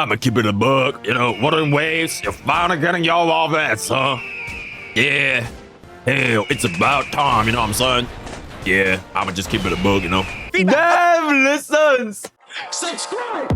I'ma keep it a buck. You know, Wuthering waves. You're finally getting your offense, huh? Yeah. Hell, it's about time. You know what I'm saying? Yeah, I'ma just keep it a bug, you know. Damn, listens. Subscribe.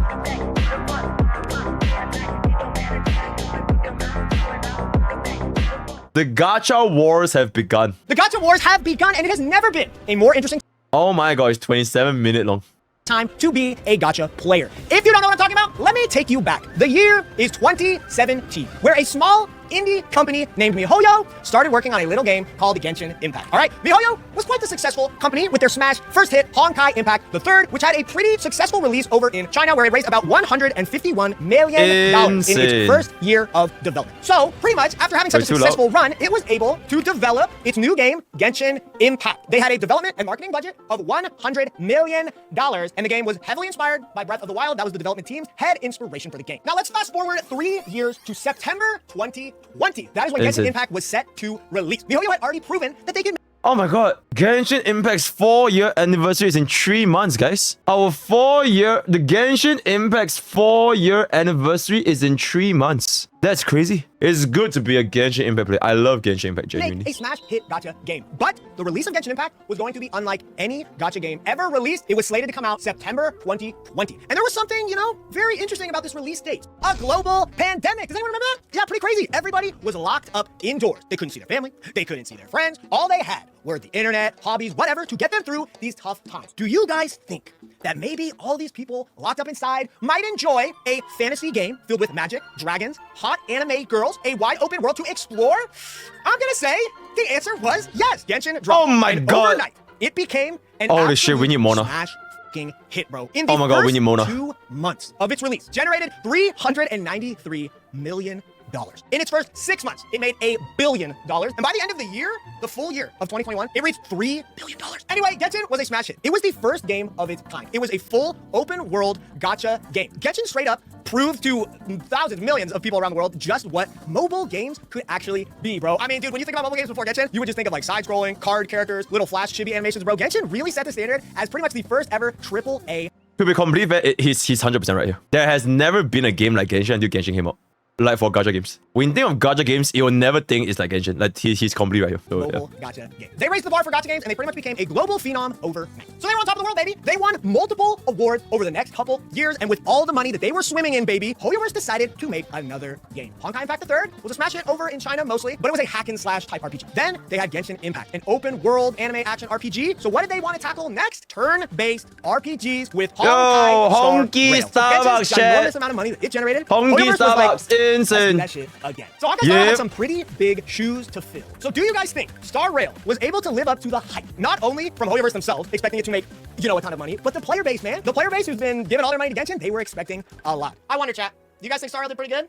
The Gacha Wars have begun. The Gacha Wars have begun, and it has never been a more interesting Oh my god, it's 27-minute long. time to be a gacha player. If you don't know what I'm talking about, let me take you back. The year is 2017, where a small indie company named Hoyo started working on a little game called Genshin Impact. All right, Hoyo was quite the successful company with their smash first hit Honkai Impact the Third, which had a pretty successful release over in China, where it raised about $151 million in its first year of development. So pretty much after having such a successful run, it was able to develop its new game, Genshin Impact. They had a development and marketing budget of $100 million, and the game was heavily inspired by Breath of the Wild. That was the development team's head inspiration for the game. Now let's fast forward 3 years to September 2020. That is when Genshin Impact was set to release. Hoyo had already proven that they could. Oh my god, Genshin Impact's 4-year anniversary is in 3 months, guys. The Genshin Impact's 4-year anniversary is in 3 months. That's crazy. It's good to be a Genshin Impact player. I love Genshin Impact, genuinely. Make a smash hit gacha game. But the release of Genshin Impact was going to be unlike any gacha game ever released. It was slated to come out September 2020. And there was something, very interesting about this release date. A global pandemic. Does anyone remember that? Yeah, pretty crazy. Everybody was locked up indoors. They couldn't see their family. They couldn't see their friends. All they had were the internet, hobbies, whatever, to get them through these tough times. Do you guys think that maybe all these people locked up inside might enjoy a fantasy game filled with magic, dragons, hot anime girls, a wide open world to explore? I'm gonna say the answer was yes. Genshin dropped. Oh my god. Overnight, it became an Holy shit, we need Mona. smash fucking hit, bro. In the Oh my god, we need Mona. 2 months of its release, generated $393 million. In its first 6 months, it made $1 billion. And by the end of the year, the full year of 2021, it reached $3 billion. Anyway, Genshin was a smash hit. It was the first game of its kind. It was a full open world gacha game. Genshin straight up proved to thousands, millions of people around the world just what mobile games could actually be, bro. I mean, dude, when you think about mobile games before Genshin, you would just think of like side-scrolling, card characters, little flash chibi animations, bro. Genshin really set the standard as pretty much the first ever AAA. To be completely fair, he's 100% right here. There has never been a game like Genshin until Genshin came out. Like for gacha games. When you think of gacha games, you will never think it's like Genshin. Like he's completely right here. So, mobile gacha game. They raised the bar for gacha games and they pretty much became a global phenom overnight. So they were on top of the world, baby. They won multiple awards over the next couple years, and with all the money that they were swimming in, baby, Hoyoverse decided to make another game. Honkai Impact the Third was a smash hit over in China mostly, but it was a hack and slash type RPG. Then they had Genshin Impact, an open world anime action RPG. So what did they want to tackle next? Turn-based RPGs with Honkai shit. Enormous amount of money that it generated. Honkai Starbucks, insane. That shit again. So Honkai Star had some pretty big shoes to fill. So do you guys think Star Rail was able to live up to the hype? Not only from Hoyoverse themselves, expecting it to make, a ton of money, but the player base, man. The player base who's been giving all their money to Genshin, they were expecting a lot. I wonder, chat, do you guys think Star Rail did pretty good?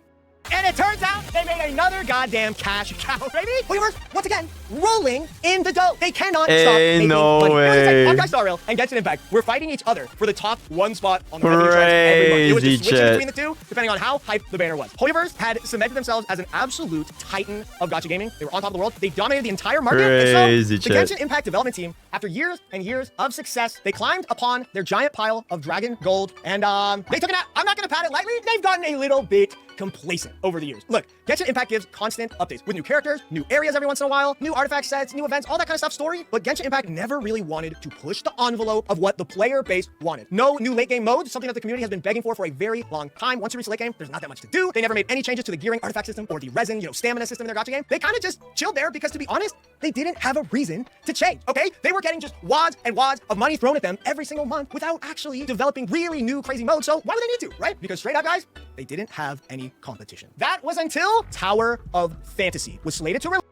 And it turns out they made another goddamn cash cow, baby. Hoyoverse, once again, rolling in the dough. They cannot stop making money. Way. Honkai Star Rail and Genshin Impact were fighting each other for the top 1 spot on the revenue charts every month. It was just switching between the two, depending on how hyped the banner was. Hoyoverse had cemented themselves as an absolute titan of gacha gaming. They were on top of the world. They dominated the entire market. Crazy and so, the Genshin Impact development team, after years and years of success, they climbed upon their giant pile of dragon gold, and they took it out. I'm not going to pat it lightly. They've gotten a little bit complacent over the years. Look, Genshin Impact gives constant updates with new characters, new areas every once in a while, new artifact sets, new events, all that kind of stuff, story. But Genshin Impact never really wanted to push the envelope of what the player base wanted. No new late game modes, something that the community has been begging for a very long time. Once you reach the late game, there's not that much to do. They never made any changes to the gearing artifact system or the resin, stamina system in their gacha game. They kind of just chilled there because, to be honest, they didn't have a reason to change, okay? They were getting just wads and wads of money thrown at them every single month without actually developing really new crazy modes. So why would they need to, right? Because straight up, guys, they didn't have any competition. That was until Tower of Fantasy was slated to release.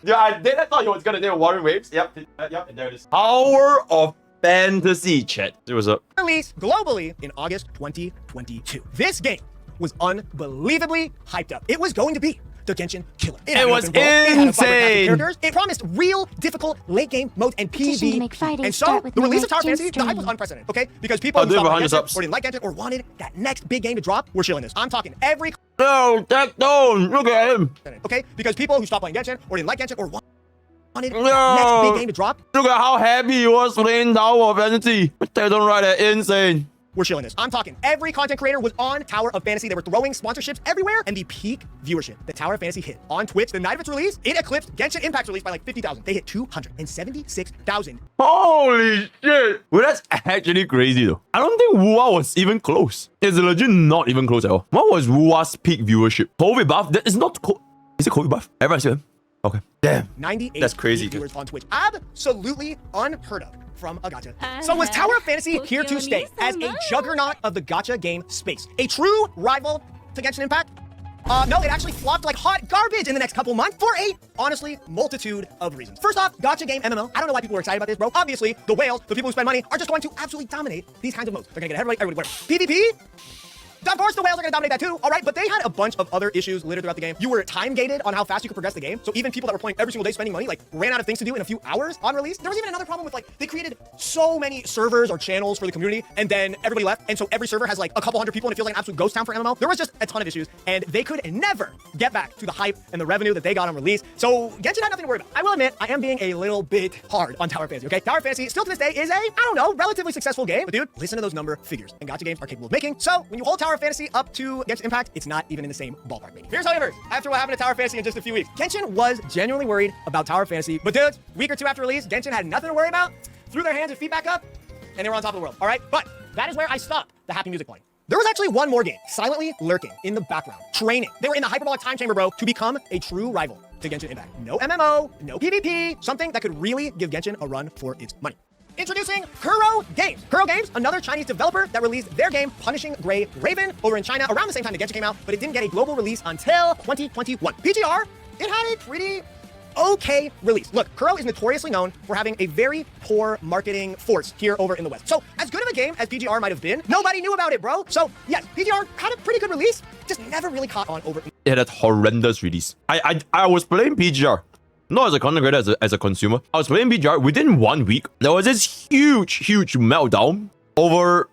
Yeah, I thought you was gonna do Wuthering waves. Yep, and there it is. Tower of Fantasy, chat. It was up. Release globally in August 2022. This game was unbelievably hyped up. It was going to be the Genshin killer. It was insane. It promised real difficult late game modes and PvP. And so the release of Tower Fantasy, the hype was unprecedented, okay? Because people who stopped playing Genshin or didn't like Genshin or wanted that next big game to drop were chilling this. I'm talking every. No, look at him. Okay? Because people who stopped playing Genshin or didn't like Genshin or wanted that next big game to drop. Look at how happy he was playing Tower of Fantasy. They don't write that insane. were shilling this. I'm talking every content creator was on Tower of Fantasy. They were throwing sponsorships everywhere, and the peak viewership that Tower of Fantasy hit on Twitch the night of its release, it eclipsed Genshin Impact's release by like 50,000. They hit 276,000. Holy shit! Well, that's actually crazy though. I don't think Wua was even close. It's legit not even close at all. What was Wua's peak viewership? COVID buff? That is not. Is it COVID buff? Everyone see him? Okay. Damn. 98 That's crazy. viewers on Twitch. Absolutely unheard of from a gacha. So was Tower of Fantasy here to stay as a juggernaut of the gacha game space? A true rival to Genshin Impact? No, it actually flopped like hot garbage in the next couple months for a, honestly, multitude of reasons. First off, gacha game MMO. I don't know why people were excited about this, bro. Obviously, the whales, the people who spend money, are just going to absolutely dominate these kinds of modes. They're gonna get everybody winning. PvP? Of course, the whales are going to dominate that too, all right? But they had a bunch of other issues littered throughout the game. You were time-gated on how fast you could progress the game. So even people that were playing every single day spending money, like, ran out of things to do in a few hours on release. There was even another problem with, like, they created so many servers or channels for the community, and then everybody left. And so every server has, like, a couple hundred people, and it feels like an absolute ghost town for MMO. There was just a ton of issues, and they could never get back to the hype and the revenue that they got on release. So Genshin had nothing to worry about. I will admit, I am being a little bit hard on Tower of Fantasy, okay? Tower of Fantasy, still to this day, is a, I don't know, relatively successful game. But dude, listen to those number figures, and gacha games are capable of making. So when you hold Tower of Fantasy up to Genshin Impact, it's not even in the same ballpark, baby. Here's however, after what happened to Tower of Fantasy in just a few weeks, Genshin was genuinely worried about Tower of Fantasy, but dudes, week or two after release, Genshin had nothing to worry about, threw their hands and feet back up, and they were on top of the world, all right? But that is where I stopped the happy music playing. There was actually one more game, silently lurking in the background, training. They were in the hyperbolic time chamber, bro, to become a true rival to Genshin Impact. No MMO, no PvP, something that could really give Genshin a run for its money. Introducing Kuro Games. Kuro Games, another Chinese developer that released their game Punishing Gray Raven over in China around the same time that Genshin came out, but it didn't get a global release until 2021. PGR, it had a pretty okay release. Look, Kuro is notoriously known for having a very poor marketing force here over in the West. So as good of a game as PGR might have been, nobody knew about it, bro. So yes, PGR had a pretty good release, just never really caught on over. It had a horrendous release. I was playing PGR. Not as a content creator, as a consumer. I was playing BGR. Within 1 week, there was this huge meltdown over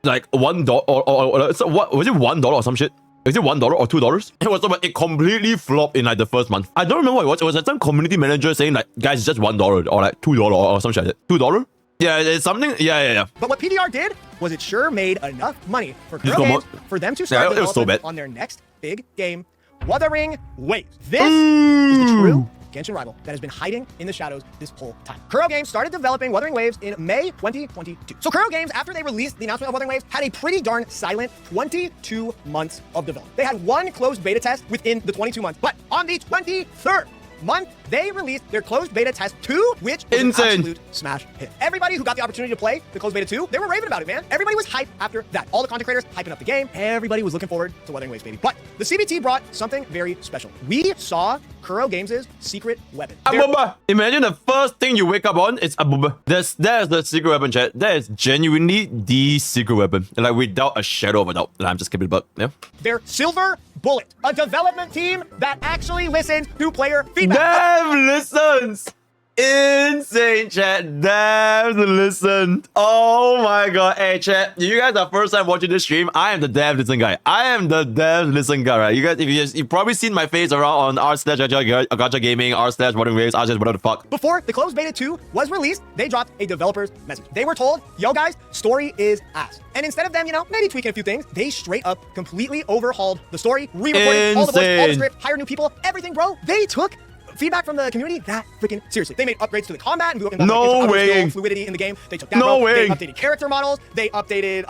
like $1 or so what was it, $1 or some shit? Is it $1 or $2? It was it completely flopped in like the first month. I don't remember what it was. It was like some community manager saying like, guys, it's just $1 or like $2 or some shit like that. $2? Yeah, it's something. Yeah. But what PDR did was it sure made enough money for Kuro Games for them to start development on their next big game, Wuthering Waves. This is the true Genshin rival that has been hiding in the shadows this whole time. Kuro Games started developing Wuthering Waves in May 2022. So Kuro Games, after they released the announcement of Wuthering Waves, had a pretty darn silent 22 months of development. They had one closed beta test within the 22 months, but on the 23rd month, they released their closed beta test 2, which was an absolute smash hit. Everybody who got the opportunity to play the closed beta 2, they were raving about it, man. Everybody was hyped after that. All the content creators hyping up the game. Everybody was looking forward to Wuthering Waves, baby. But the CBT brought something very special. We saw Kuro Games' secret weapon. Abuba. Imagine the first thing you wake up on is Abuba. There's the secret weapon, chat. That is genuinely the secret weapon. Like, without a shadow of a doubt. I'm just kidding, but yeah. Their Silver Bullet, a development team that actually listens to player feedback. Dev listens! Insane, chat. Dev listen. Oh my god. Hey, chat. You guys are first time watching this stream. I am the dev listen guy. I am the dev listen guy, right? You guys, if you've probably seen my face around on r/gacha gaming, r/Wuthering Waves, whatever the fuck. Before the closed beta 2 was released, they dropped a developer's message. They were told, yo guys, story is ass. And instead of them, maybe tweaking a few things, they straight up completely overhauled the story, re-recorded all the voice, all the script, hired new people, everything, bro. They took feedback from the community that freaking seriously. They made upgrades to the combat and fluidity in the game. They took that, They updated character models. They updated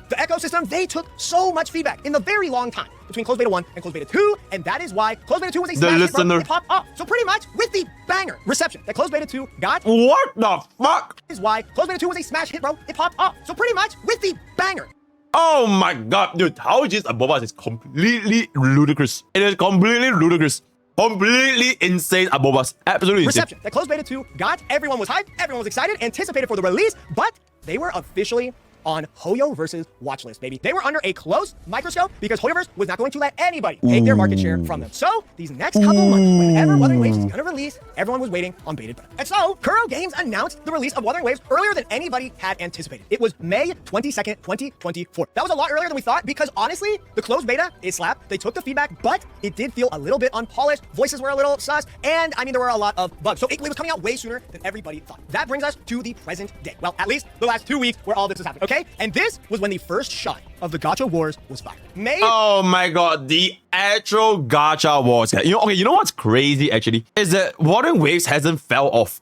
the ecosystem. They took so much feedback in the very long time between closed beta 1 and closed beta 2, and that is why closed beta 2 was a smash hit, bro. It popped off. So pretty much with the banger reception that closed beta 2 got, what the fuck is why closed beta 2 was a smash hit, bro. It popped off. So pretty much with the banger. Oh my god, dude, how is this Abobas is completely ludicrous. It is completely ludicrous. Completely insane Abobas. Absolutely reception that closed beta 2 got. Everyone was hyped, everyone was excited, anticipated for the release, but they were officially on Hoyo versus Watchlist, baby. They were under a close microscope because Hoyoverse was not going to let anybody take their market share from them. So these next couple months, whenever Wuthering Waves is gonna release, everyone was waiting on bated breath. And so Kuro Games announced the release of Wuthering Waves earlier than anybody had anticipated. It was May 22nd, 2024. That was a lot earlier than we thought because honestly, the closed beta is slap. They took the feedback, but it did feel a little bit unpolished. Voices were a little sus, and I mean, there were a lot of bugs. So it was coming out way sooner than everybody thought. That brings us to the present day. Well, at least the last 2 weeks where all this is happening. Okay. okay? And this was when the first shot of the Gacha Wars was fired. Oh my god, the actual Gacha Wars. You know, okay, you know what's crazy actually? Is that Wuthering Waves hasn't fell off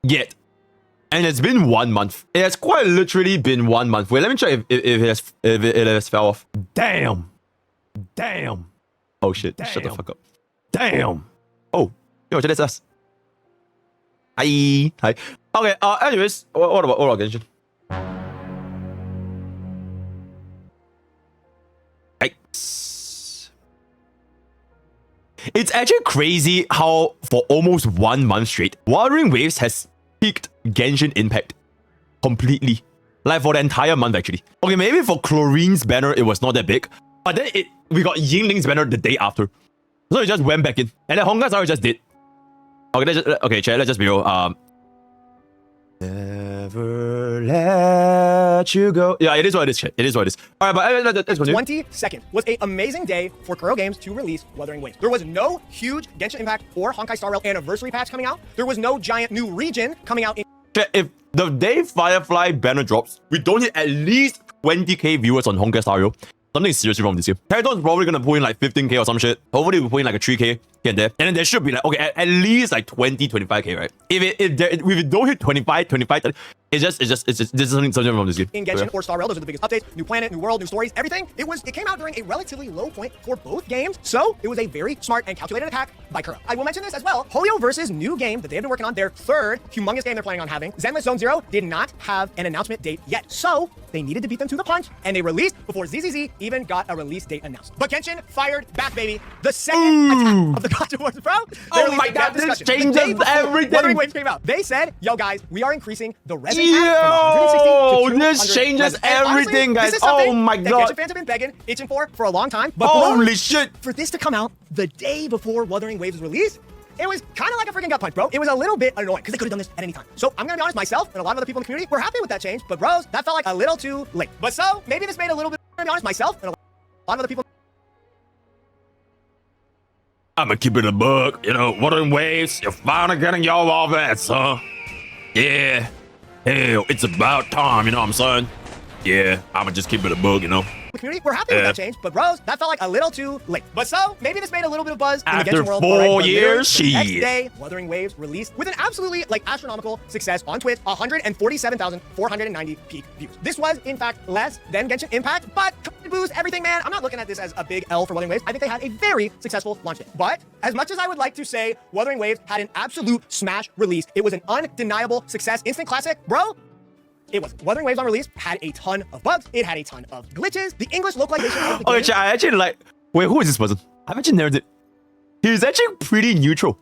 yet. And it's been 1 month. It has quite literally been 1 month. Wait, let me check if it has fell off. Damn. Damn. Oh shit. Damn. Shut the fuck up. Damn. Oh. Yo, that's us. Hi. Hi. Okay, anyways, what about Genshin? It's actually crazy how for almost 1 month straight, Wuthering Waves has peaked Genshin impact completely. Like for the entire month actually. Okay, maybe for Chlorine's banner it was not that big, but then we got Yingling's banner the day after. So it just went back in. And then Honkai Star just did. Okay, chat, let's just be real. Never let you go. Yeah, it is what it is, chat. It is what it is. Alright, but let's continue. 22nd was an amazing day for Kuro Games to release Wuthering Waves. There was no huge Genshin Impact or Honkai Star Rail anniversary patch coming out. There was no giant new region coming out in... Chat, if the day Firefly banner drops, we don't hit at least 20k viewers on Honkai Star Rail, something is seriously wrong this year. Paragon's probably gonna pull in like 15k or some shit. Hopefully we'll put in like a 3k here and there. And then there should be like, okay, at least like 20, 25k, right? If it don't hit 25, 30, it's just there's something wrong this year. In Genshin or Star Rail, those are the biggest updates. New planet, new world, new stories, everything. It came out during a relatively low point for both games. So it was a very smart and calculated attack by Kuro. I will mention this as well. Hoyo versus new game that they have been working on, their third humongous game they're planning on having. Zenless Zone Zero did not have an announcement date yet. So they needed to beat them to the punch, and they released before ZZZ even got a release date announced. But Genshin fired back, baby. The second attack of the Gacha Wars, bro. Oh my god, this changes everything. Wuthering Waves came out. They said, yo guys, we are increasing the resin cap from 160 to 200 this changes everything, honestly, guys. Oh my god. Genshin fans have been begging, itching for a long time. But holy shit. For this to come out the day before Wuthering Waves was released, it was kind of like a freaking gut punch, bro. It was a little bit annoying because they could have done this at any time. So I'm gonna be honest, myself and a lot of other people in the community, we're happy with that change. But bros, that felt like a little too late. But so maybe this made a little bit. I'm gonna be honest, myself and a lot of other people. I'ma keep it a buck, you know, Wuthering Waves, you're finally getting y'all off that, huh? Yeah. Hell, it's about time, you know what I'm saying? Yeah, I'ma just keep it a bug, you know? Community, we're happy with that change, but bros, that felt like a little too late. But so, maybe this made a little bit of buzz in the after Genshin world. 4 years, the next day, Wuthering Waves released with an absolutely astronomical success on Twitch, 147,490 peak views. This was, in fact, less than Genshin Impact, but boost everything, man. I'm not looking at this as a big L for Wuthering Waves. I think they had a very successful launch day. But as much as I would like to say Wuthering Waves had an absolute smash release, it was an undeniable success, instant classic, bro. It was. Wuthering Waves on release had a ton of bugs. It had a ton of glitches. The English localization of the game. I actually like... Wait, who is this person? I've actually never did... He's actually pretty neutral.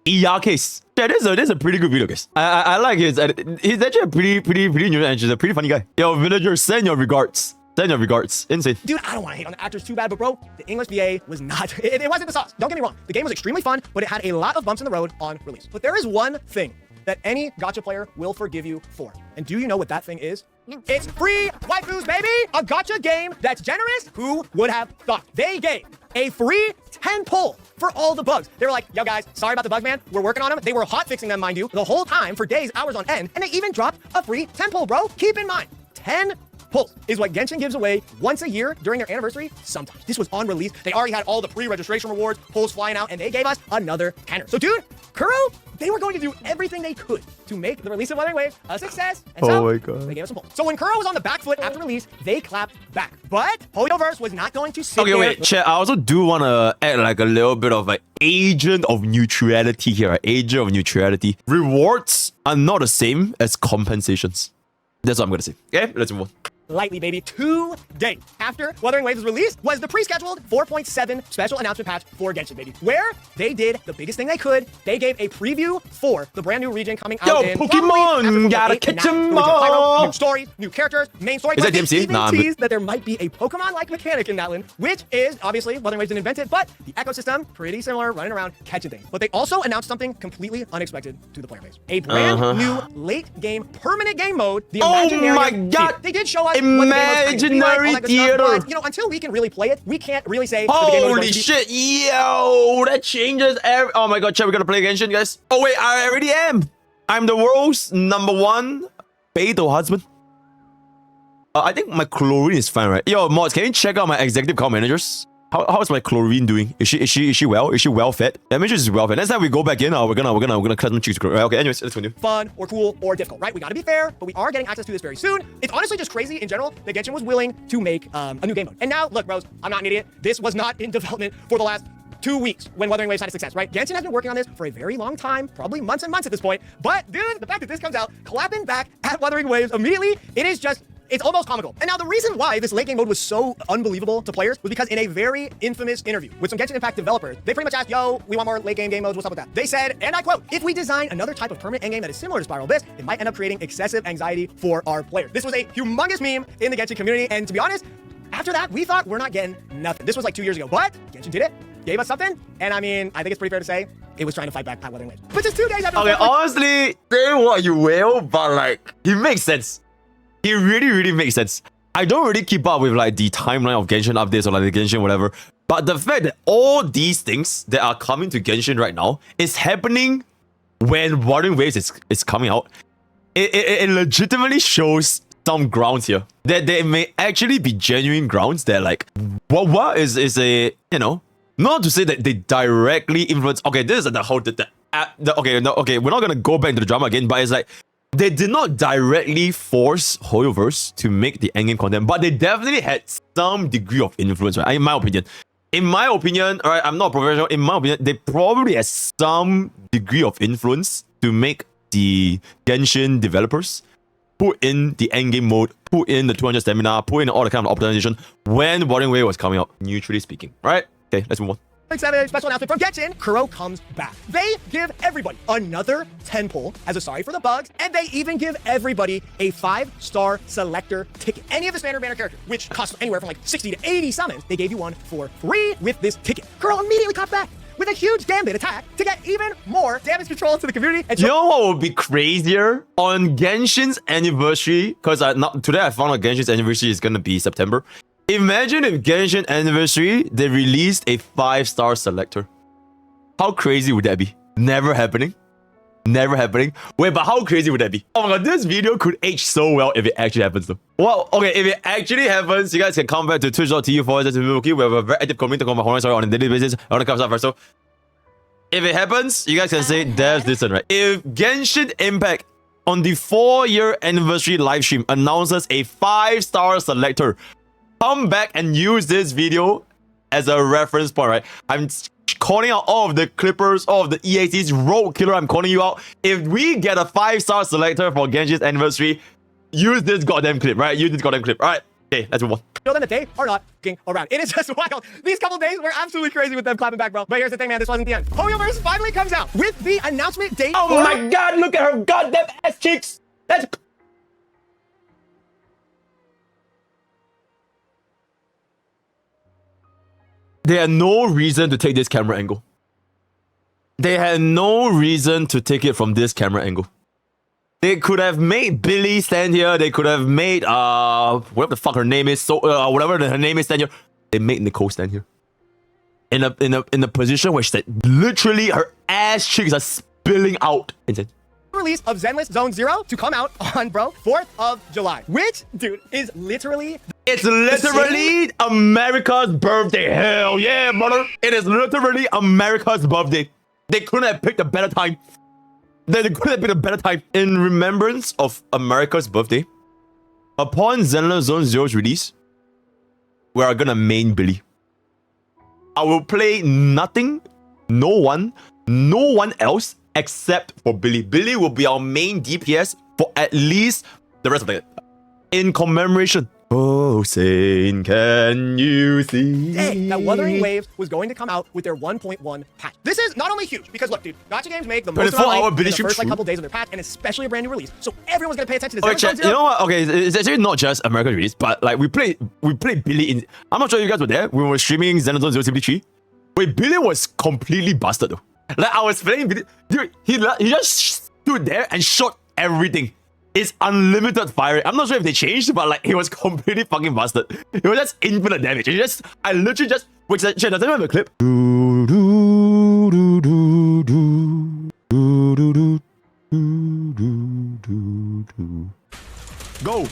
Iyakes. Yeah, this is a pretty good video, guys. I like his... He's actually a pretty neutral and he's a pretty funny guy. Yo, villager, send your regards. Send your regards. Insane. Dude, I don't want to hate on the actors too bad, but bro, the English VA was not... It wasn't the sauce. Don't get me wrong. The game was extremely fun, but it had a lot of bumps in the road on release. But there is one thing that any gacha player will forgive you for. And do you know what that thing is? It's free waifus, baby! A gacha game that's generous. Who would have thought? They gave a free 10 pull for all the bugs. They were like, yo guys, sorry about the bugs, man. We're working on them. They were hot fixing them, mind you, the whole time for days, hours on end. And they even dropped a free 10 pull, bro. Keep in mind, 10 pulls is what Genshin gives away once a year during their anniversary. Sometimes this was on release. They already had all the pre-registration rewards, pulls flying out, and they gave us another tenner. So dude, Kuro, they were going to do everything they could to make the release of Wuthering Waves a success. And so my god, they gave us some pulls. So when Kuro was on the back foot after release, they clapped back. But Hoyoverse was not going to sit there. Okay, wait, chat, I also do want to add like a little bit of like agent of neutrality here. Right? Agent of neutrality. Rewards are not the same as compensations. That's what I'm gonna say. Okay, let's move on. Lightly, baby. 2 days after Wuthering Waves was released was the pre-scheduled 4.7 special announcement patch for Genshin, baby, where they did the biggest thing they could. They gave a preview for the brand new region coming out in Pokemon! Gotta catch them all! New stories, new characters, main story. Is that DMC? Even teased that there might be a Pokemon-like mechanic in that one, which is obviously Wuthering Waves didn't invent it, but the ecosystem pretty similar, running around catching things. But they also announced something completely unexpected to the player base: a brand new late-game permanent game mode. The Imaginary. Oh my god! They did show us Imaginary theater. But, you know, until we can really play it, we can't really say. Holy shit! Yo, that changes every. Oh my god, chat, we gotta play Genshin, guys. Oh wait, I already am. I'm the world's #1 fatal husband. I think my chlorine is fine, right? Yo, mods, can you check out my executive account managers? How's my chlorine doing? Is she well? Is she well fed? That means she's well fed. Next time we go back in, we're gonna cut some chicks. Right? Okay. Anyways, let's continue. Fun or cool or difficult, right? We gotta be fair, but we are getting access to this very soon. It's honestly just crazy in general that Genshin was willing to make a new game mode. And now, look, bros, I'm not an idiot. This was not in development for the last 2 weeks when Wuthering Waves had a success, right? Genshin has been working on this for a very long time, probably months and months at this point. But dude, the fact that this comes out, clapping back at Wuthering Waves immediately, it's almost comical. And now the reason why this late game mode was so unbelievable to players was because in a very infamous interview with some Genshin Impact developers, they pretty much asked, yo, we want more late game modes, what's up with that? They said, and I quote, if we design another type of permanent endgame that is similar to Spiral Abyss, it might end up creating excessive anxiety for our players. This was a humongous meme in the Genshin community, and to be honest, after that, we thought we're not getting nothing. This was like 2 years ago, but Genshin did it, gave us something, and I mean, I think it's pretty fair to say, it was trying to fight back at Wuthering Waves. But just 2 days after— Okay, honestly, say what you will, but like, it makes sense. It really makes sense. I don't really keep up with like the timeline of Genshin updates or like the Genshin whatever, but the fact that all these things that are coming to Genshin right now is happening when Wuthering Waves is coming out, it legitimately shows some grounds here that there may actually be genuine grounds that like what is a, you know, not to say that they directly influence. Okay, this is the whole okay, we're not gonna go back into the drama again, but it's like they did not directly force Hoyoverse to make the endgame content, but they definitely had some degree of influence, right? In my opinion. In my opinion, alright, I'm not a professional. In my opinion, they probably had some degree of influence to make the Genshin developers put in the endgame mode, put in the 200 stamina, put in all the kind of optimization when Wuthering Waves was coming out, neutrally speaking. Right? Okay, let's move on. Special announcement from Genshin, Kuro comes back. They give everybody another 10 pull as a sorry for the bugs, and they even give everybody a 5-star selector ticket. Any of the standard banner characters, which cost anywhere from like 60 to 80 summons, they gave you one for free with this ticket. Kuro immediately comes back with a huge gambit attack to get even more damage control to the community. And you know what would be crazier? On Genshin's anniversary, because today I found out Genshin's anniversary is going to be September. Imagine if Genshin anniversary, they released a 5-star selector. How crazy would that be? Never happening. Never happening. Wait, but how crazy would that be? Oh my god, this video could age so well if it actually happens though. Well, okay, if it actually happens, you guys can come back to twitch.tv/MrPokke. We have a very active community talking about Honkai on a daily basis. I want to cover stuff. So, if it happens, you guys can say, there's this one, right? If Genshin Impact on the 4-year anniversary livestream announces a 5-star selector, come back and use this video as a reference point, right? I'm calling out all of the clippers, all of the EACs, Road Killer, I'm calling you out. If we get a 5-star selector for Genshin's anniversary, use this goddamn clip, right? Use this goddamn clip. Alright, okay, let's move on. Show them that they are not f***ing around. It is just wild. These couple days were absolutely crazy with them clapping back, bro. But here's the thing, man, this wasn't the end. Hoyoverse finally comes out with the announcement date. Oh my god, look at her goddamn ass cheeks! That's... They had no reason to take this camera angle. They had no reason to take it from this camera angle. They could have made Billy stand here. They could have made whatever the fuck her name is, whatever her name is stand here. They made Nicole stand here. In a position where she's like, literally her ass cheeks are spilling out. Insane. Release of Zenless Zone Zero to come out on 4th of July, which, dude, is literally... It's literally America's birthday. Hell yeah, brother. It is literally America's birthday. They couldn't have picked a better time. They couldn't have picked a better time. In remembrance of America's birthday, upon Zenless Zone Zero's release, we are gonna main Billy. I will play nothing, no one else except for Billy. Billy will be our main DPS for at least the rest of the game. In commemoration. Oh, Saint, can you see? That Wuthering Waves was going to come out with their 1.1 patch. This is not only huge, because look, dude, Gacha Games make the most amount in the first couple days of their patch, and especially a brand new release. So everyone's gonna pay attention to this. Okay, you know what? Okay, it's actually not just American release, but like we played Billy in. I'm not sure you guys were there. We were streaming Zenless Zone Zero Simply. Wait, Billy was completely busted though. Like I was playing Billy, dude. He just stood there and shot everything. It's unlimited firing. I'm not sure if they changed, but like he was completely fucking busted. It was just infinite damage. I literally just. Which does anyone have a clip? Go.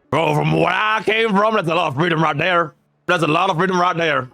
Bro, from where I came from, that's a lot of freedom right there. That's a lot of freedom right there.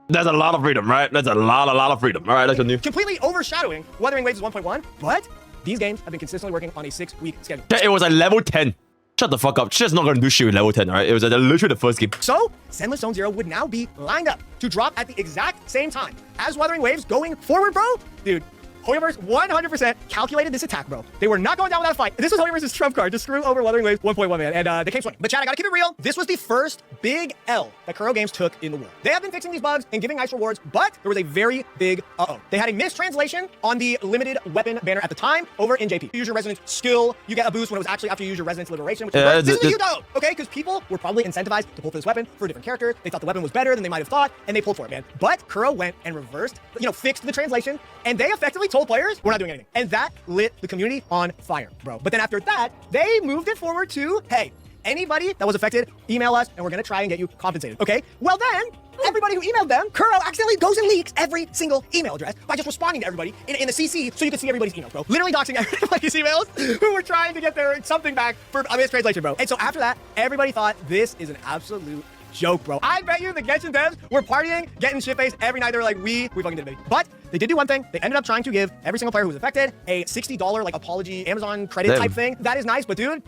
That's a lot of freedom, right? That's a lot of freedom. All right, let's continue. Completely overshadowing Wuthering Waves 1.1, but these games have been consistently working on a 6-week schedule. Yeah, it was at level 10. Shut the fuck up. She's not gonna do shit with level 10, alright? It was literally the first game. So, Zenless Zone Zero would now be lined up to drop at the exact same time as Wuthering Waves going forward, bro. Dude, Hoyoverse 100% calculated this attack, bro. They were not going down without a fight. This was Hoyoverse's trump card to screw over Wuthering Waves 1.1, man. And they came swinging. But Chad, I gotta keep it real. This was the first big L that Kuro Games took in the world. They have been fixing these bugs and giving nice rewards, but there was a very big uh-oh. They had a mistranslation on the limited weapon banner at the time over in JP. You use your resonance skill, you get a boost when it was actually after you use your resonance liberation, which this is a huge uh-oh, okay? Because people were probably incentivized to pull for this weapon for different characters. They thought the weapon was better than they might have thought, and they pulled for it, man. But Kuro went and reversed, fixed the translation, and they effectively told players, we're not doing anything. And that lit the community on fire, bro. But then after that, they moved it forward to, hey, anybody that was affected, email us, and we're gonna try and get you compensated, okay? Well then, everybody who emailed them, Kuro accidentally goes and leaks every single email address by just responding to everybody in the CC so you can see everybody's emails, bro. Literally doxing everybody's emails who were trying to get their something back for a mistranslation, bro. And so after that, everybody thought this is an absolute joke, bro. I bet you the Genshin devs were partying, getting shit-faced every night. They were like, we fucking did it, baby. But they did do one thing. They ended up trying to give every single player who was affected a $60 like apology Amazon credit type thing. That is nice, but dude,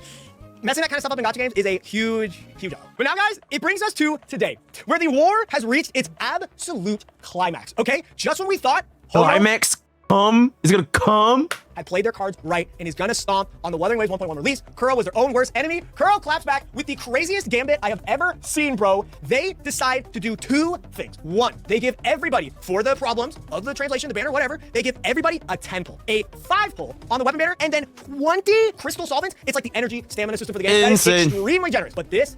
messing that kind of stuff up in Gacha games is a huge job. But now, guys, it brings us to today, where the war has reached its absolute climax, okay? Just when we thought Hoyo Climax is gonna come. had played their cards right and is gonna stomp on the Wuthering Waves 1.1 release. Kuro was their own worst enemy. Kuro claps back with the craziest gambit I have ever seen, bro. They decide to do two things. One, they give everybody, for the problems of the translation, the banner, whatever, they give everybody a 10 pull, a 5 pull on the weapon banner, and then 20 crystal solvents. It's like the energy stamina system for the game. Insane. That is extremely generous. But this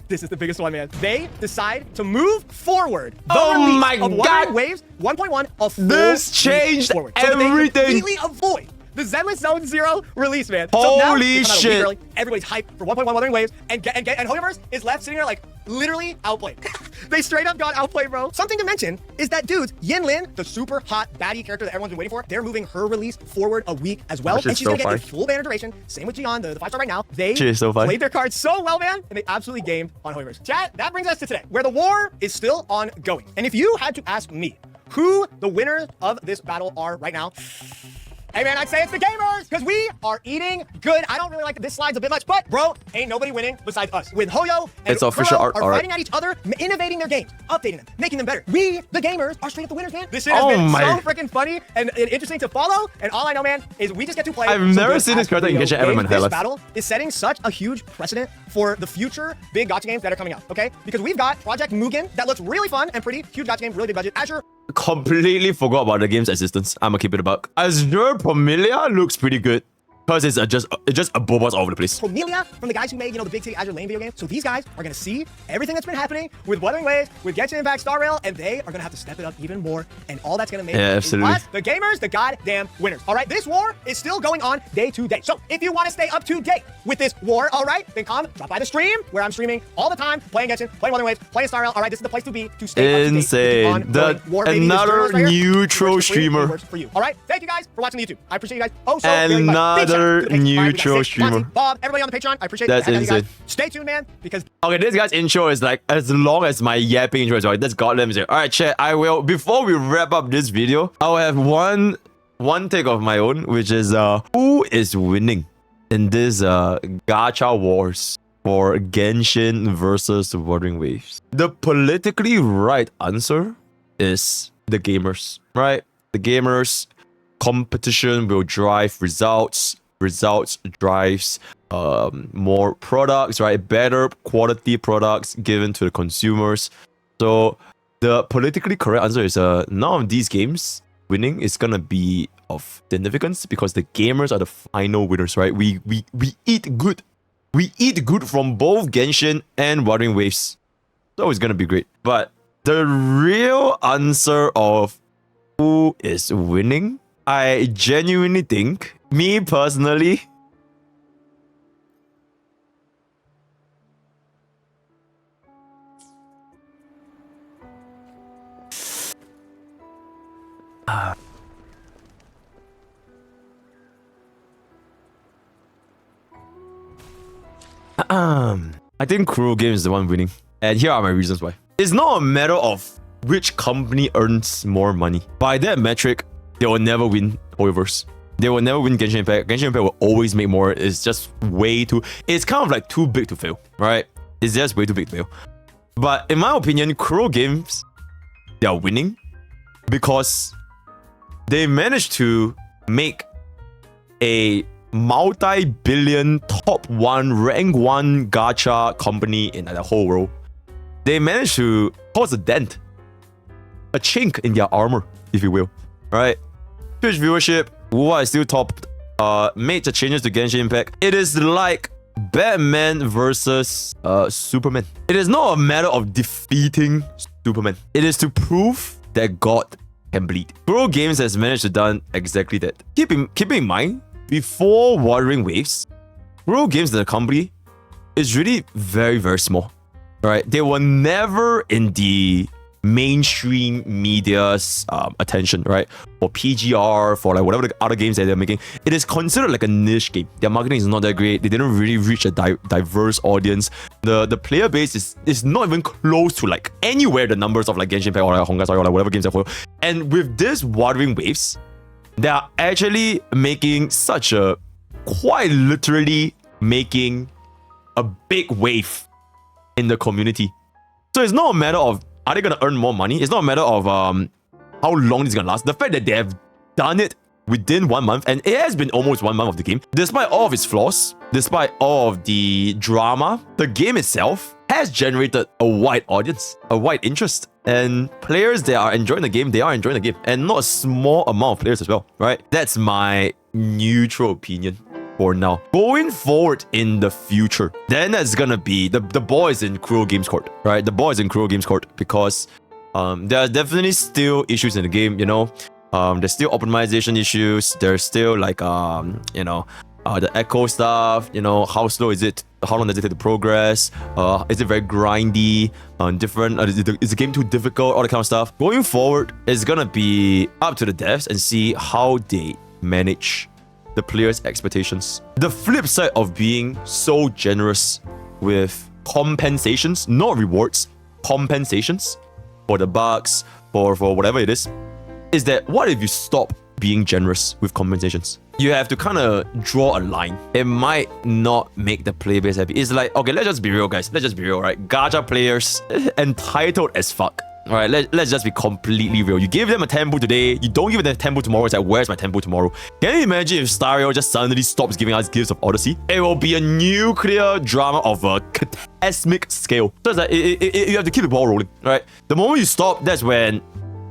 is the biggest one, man. They decide to move forward the release of Wuthering Waves 1.1 a full This changed forward. everything. So they completely avoid the Zenless Zone Zero release, man. So now, Holy it's come out a week shit. early. Everybody's hyped for 1.1 Wuthering Waves, and Hoyoverse is left sitting there like literally outplayed. They straight up got outplayed, bro. Something to mention is that, dudes, Yinlin, the super hot baddie character that everyone's been waiting for, they're moving her release forward a week as well, and she's gonna get a full banner duration. Same with Jian, the 5-star right now. They played their cards so well, man, and they absolutely gamed on Hoyoverse. Chat, that brings us to today, where the war is still ongoing. And if you had to ask me who the winners of this battle are right now, hey man, I'd say it's the gamers, because we are eating good. I don't really like this slide's a bit much, but bro, ain't nobody winning besides us. With Hoyo and It's official Kuro art, are fighting at each other, innovating their games, updating them, making them better. We, the gamers, are straight up the winners, man. This shit has been so freaking funny and interesting to follow, and all I know, man, is we just get to play. I've never seen this character in Genshin ever in my This life. battle is setting such a huge precedent for the future big gacha games that are coming out, okay? Because we've got Project Mugen that looks really fun and pretty, huge gacha game, really big budget. Azure Completely forgot about the game's existence. I'm gonna keep it a buck. Azure Pomilia looks pretty good because it's just a bobos all over the place. Pomilia from the guys who made, the big city Azure Lane video game. So these guys are gonna see everything that's been happening with Wuthering Waves, with Genshin Impact Star Rail, and they are gonna have to step it up even more. And all that's gonna make absolutely us, the gamers, the goddamn winners. All right, this war is still going on day to day. So if you want to stay up to date with this war, all right, then come drop by the stream where I'm streaming all the time, playing Genshin, playing Wuthering Waves, playing Star Rail. All right, this is the place to be to stay insane. up to date with the war, baby. Another neutral streamer. Works for you. All right, thank you guys for watching the YouTube. I appreciate you guys so very much. Another neutral streamer. Bob, everybody on the Patreon, I appreciate that's insane. Stay tuned, man, because okay, this guy's intro is like as long as my yapping intro is right. That's goddamn zero. All right, chat. I will before we wrap up this video, I'll have one take of my own, which is who is winning in this Gacha Wars for Genshin versus Wuthering Waves. The politically right answer is the gamers, right? The gamers. Competition will drive results. Results drives more products, right? Better quality products given to the consumers. So the politically correct answer is none of these games winning is gonna be of significance because the gamers are the final winners, right? We eat good. We eat good from both Genshin and Wuthering Waves. So it's gonna be great. But the real answer of who is winning, I genuinely think, me personally, I think Kuro Games is the one winning. And here are my reasons why. It's not a matter of which company earns more money. By that metric, they will never win Hoyoverse. They will never win Genshin Impact. Genshin Impact will always make more. It's just way too... It's kind of like too big to fail, right? It's just way too big to fail. But in my opinion, Kuro Games, they are winning because they managed to make a multi-billion top 1, rank 1 gacha company in the whole world. They managed to cause a dent, a chink in their armor, if you will, right? Twitch viewership, Wuwa is still top, made the changes to Genshin Impact. It is like Batman versus Superman. It is not a matter of defeating Superman. It is to prove that God can bleed. Kuro Games has managed to done exactly that. Keep in mind, before Wuthering Waves, Kuro Games, the company, is really very, very small. Right? They were never in the mainstream media's attention, right? For PGR, for like whatever the other games that they're making. It is considered like a niche game. Their marketing is not that great. They didn't really reach a diverse audience. The player base is not even close to like anywhere the numbers of like Genshin Impact or like honkaistarrail or like whatever games they're. And with this Wuthering Waves, they are actually making such a, quite literally making a big wave in the community. So it's not a matter of are they gonna earn more money? It's not a matter of how long it's gonna last. The fact that they have done it within 1 month, and it has been almost 1 month of the game, despite all of its flaws, despite all of the drama, the game itself has generated a wide audience, a wide interest. And players that are enjoying the game, they are enjoying the game. And not a small amount of players as well, right? That's my neutral opinion for now. Going forward in the future, then that's gonna be the ball is in Kuro Games court, right? The ball is in Kuro Games court because there are definitely still issues in the game, you know. There's still optimization issues. There's still like you know, the echo stuff, you know, how slow is it? How long does it take to progress? Is it very grindy? Different? Is the game too difficult? All that kind of stuff. Going forward, it's gonna be up to the devs and see how they manage the players' expectations. The flip side of being so generous with compensations, not rewards, compensations for the bugs, for whatever it is that what if you stop being generous with compensations? You have to kind of draw a line. It might not make the player base happy. It's like, okay, let's just be real, guys. Let's just be real, right? Gacha players, entitled as fuck. All right, let's just be completely real. You give them a tempo today, you don't give them a tempo tomorrow. It's like, where's my tempo tomorrow? Can you imagine if Starrail just suddenly stops giving us gifts of Odyssey? It will be a nuclear drama of a cataclysmic scale. So it's like, you have to keep the ball rolling, right? The moment you stop, that's when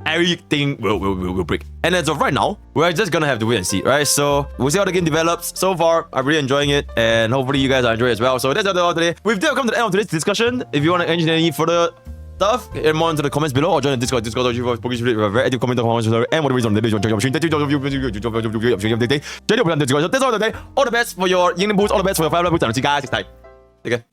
everything will break. And as of right now, we're just gonna have to wait and see, right? So we'll see how the game develops. So far, I'm really enjoying it, and hopefully you guys are enjoying it as well. So that's all today. We've come to the end of today's discussion. If you want to engine any further stuff, get more into the comments below or join the Discord. Pokke are very active comment comments and what the reason that's all today. All the best for your Yingling boots, all the best for your 5 boots, and I'll see you guys next time. Take care.